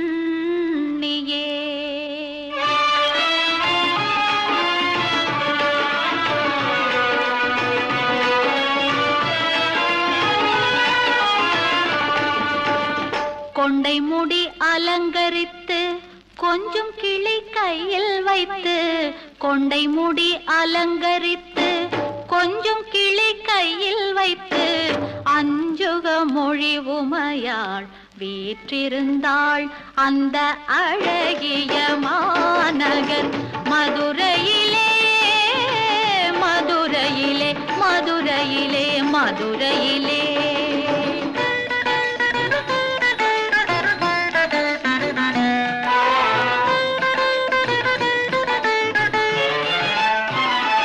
மங்கையர்கண்ணியே கொண்டை முடி அலங்கரித்து கொஞ்சம் கிளி கையில் வைத்து கொண்டை முடி அலங்கரித்து கொஞ்சம் கிளி கையில் வைத்து அஞ்சுக மொழி உமையாள் வீற்றிருந்தாள் அந்த அழகிய மாநகர் மதுரையிலே மதுரையிலே மதுரையிலே மதுரையிலே